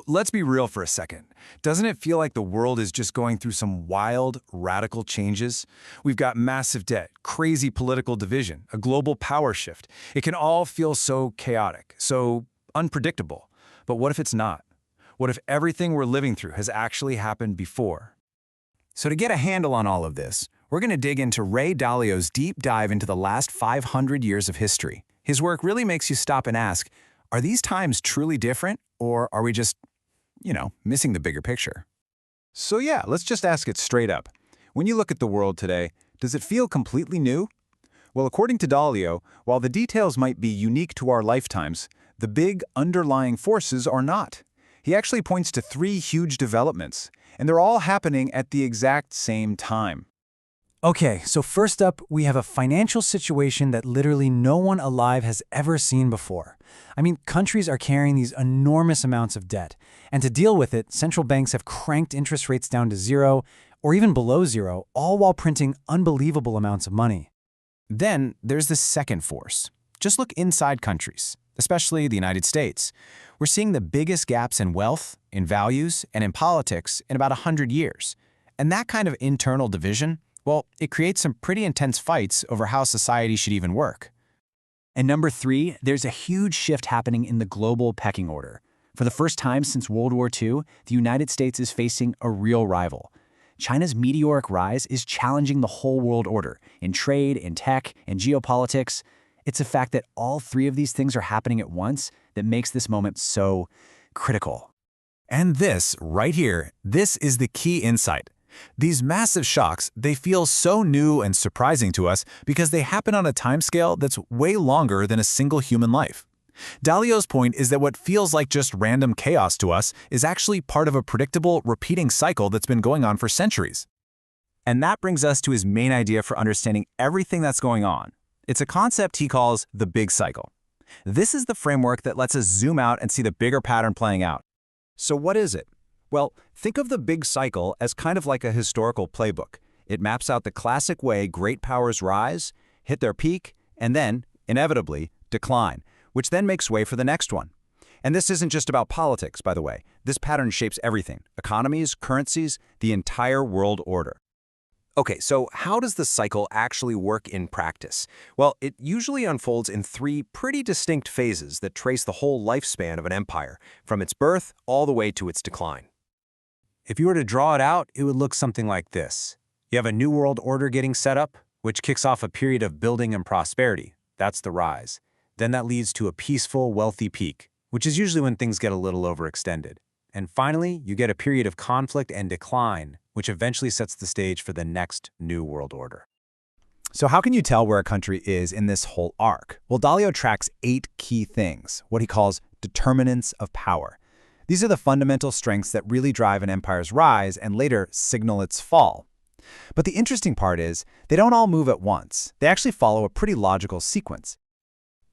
Let's be real for a second. Doesn't it feel like the world is just going through some wild, radical changes? We've got massive debt, crazy political division, a global power shift. It can all feel so chaotic, so unpredictable. But what if it's not? What if everything we're living through has actually happened before? So to get a handle on all of this, we're going to dig into Ray Dalio's deep dive into the last 500 years of history. His work really makes you stop and ask, are these times truly different, or are we just, missing the bigger picture? So yeah, let's just ask it straight up. When you look at the world today, does it feel completely new? Well, according to Dalio, while the details might be unique to our lifetimes, the big underlying forces are not. He actually points to three huge developments, and they're all happening at the exact same time. Okay, so first up, we have a financial situation that literally no one alive has ever seen before. I mean, countries are carrying these enormous amounts of debt, and to deal with it, central banks have cranked interest rates down to zero, or even below zero, all while printing unbelievable amounts of money. Then there's the second force. Just look inside countries, especially the United States. We're seeing the biggest gaps in wealth, in values, and in politics in about 100 years. And that kind of internal division, well, it creates some pretty intense fights over how society should even work. And number three, there's a huge shift happening in the global pecking order. For the first time since World War II, the United States is facing a real rival. China's meteoric rise is challenging the whole world order in trade, in tech, in geopolitics. It's a fact that all three of these things are happening at once that makes this moment so critical. And this, right here, this is the key insight. These massive shocks, they feel so new and surprising to us because they happen on a timescale that's way longer than a single human life. Dalio's point is that what feels like just random chaos to us is actually part of a predictable, repeating cycle that's been going on for centuries. And that brings us to his main idea for understanding everything that's going on. It's a concept he calls the big cycle. This is the framework that lets us zoom out and see the bigger pattern playing out. So what is it? Well, think of the big cycle as kind of like a historical playbook. It maps out the classic way great powers rise, hit their peak, and then, inevitably, decline, which then makes way for the next one. And this isn't just about politics, by the way. This pattern shapes everything: economies, currencies, the entire world order. Okay, so how does the cycle actually work in practice? Well, it usually unfolds in three pretty distinct phases that trace the whole lifespan of an empire, from its birth all the way to its decline. If you were to draw it out, it would look something like this. You have a new world order getting set up, which kicks off a period of building and prosperity. That's the rise. Then that leads to a peaceful, wealthy peak, which is usually when things get a little overextended. And finally, you get a period of conflict and decline, which eventually sets the stage for the next new world order. So how can you tell where a country is in this whole arc? Well, Dalio tracks 8 key things, what he calls determinants of power. These are the fundamental strengths that really drive an empire's rise and later signal its fall. But the interesting part is, they don't all move at once. They actually follow a pretty logical sequence.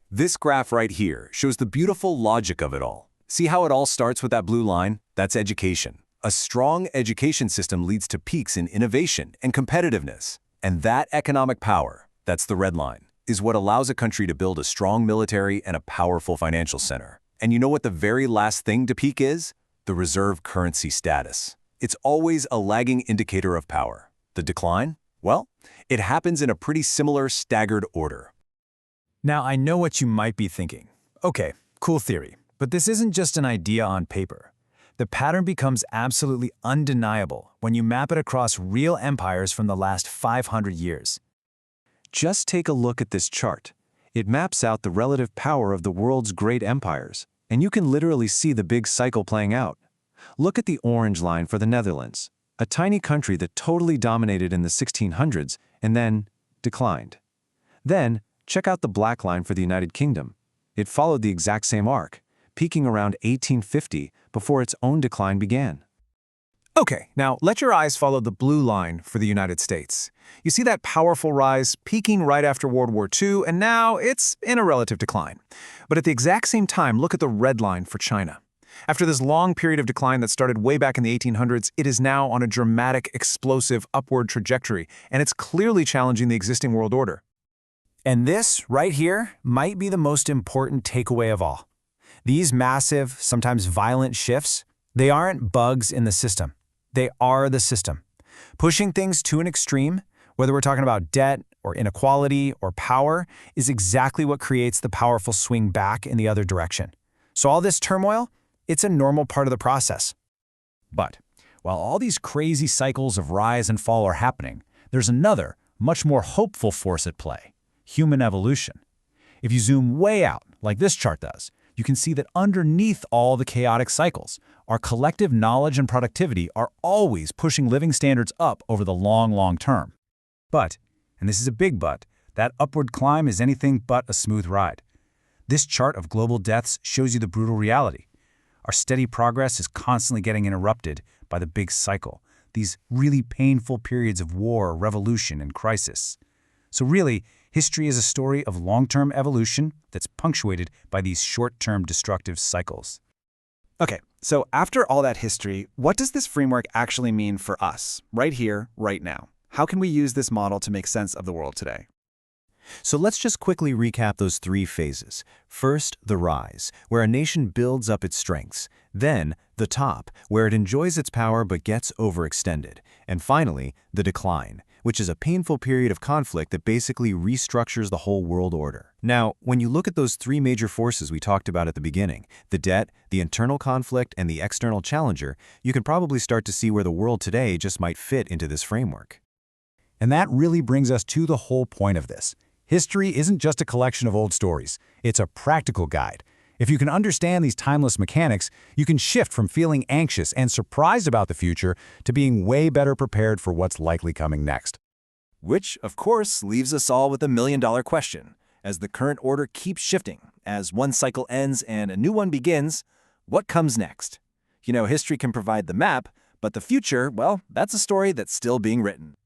This graph right here shows the beautiful logic of it all. See how it all starts with that blue line? That's education. A strong education system leads to peaks in innovation and competitiveness. And that economic power, that's the red line, is what allows a country to build a strong military and a powerful financial center. And you know what the very last thing to peak is? The reserve currency status. It's always a lagging indicator of power. The decline? Well, it happens in a pretty similar staggered order. Now, I know what you might be thinking. Okay, cool theory, but this isn't just an idea on paper. The pattern becomes absolutely undeniable when you map it across real empires from the last 500 years. Just take a look at this chart. It maps out the relative power of the world's great empires, and you can literally see the big cycle playing out. Look at the orange line for the Netherlands, a tiny country that totally dominated in the 1600s and then declined. Then, check out the black line for the United Kingdom. It followed the exact same arc, peaking around 1850 before its own decline began. Okay, now let your eyes follow the blue line for the United States. You see that powerful rise peaking right after World War II, and now it's in a relative decline. But at the exact same time, look at the red line for China. After this long period of decline that started way back in the 1800s, it is now on a dramatic, explosive upward trajectory, and it's clearly challenging the existing world order. And this, right here, might be the most important takeaway of all. These massive, sometimes violent shifts, they aren't bugs in the system. They are the system. Pushing things to an extreme, whether we're talking about debt or inequality or power, is exactly what creates the powerful swing back in the other direction. So all this turmoil, it's a normal part of the process. But while all these crazy cycles of rise and fall are happening, there's another, much more hopeful force at play: human evolution. If you zoom way out, like this chart does, you can see that underneath all the chaotic cycles, our collective knowledge and productivity are always pushing living standards up over the long term. But, and this is a big but, that upward climb is anything but a smooth ride. This chart of global deaths shows you the brutal reality. Our steady progress is constantly getting interrupted by the big cycle, these really painful periods of war, revolution, and crisis. So really, history is a story of long-term evolution that's punctuated by these short-term destructive cycles. Okay, so after all that history, what does this framework actually mean for us, right here, right now? How can we use this model to make sense of the world today? So let's just quickly recap those three phases. First, the rise, where a nation builds up its strengths. Then, the top, where it enjoys its power but gets overextended. And finally, the decline, which is a painful period of conflict that basically restructures the whole world order. Now, when you look at those three major forces we talked about at the beginning, the debt, the internal conflict, and the external challenger, you can probably start to see where the world today just might fit into this framework. And that really brings us to the whole point of this. History isn't just a collection of old stories. It's a practical guide. If you can understand these timeless mechanics, you can shift from feeling anxious and surprised about the future to being way better prepared for what's likely coming next. Which, of course, leaves us all with a million-dollar question. As the current order keeps shifting, as one cycle ends and a new one begins, what comes next? You know, history can provide the map, but the future, well, that's a story that's still being written.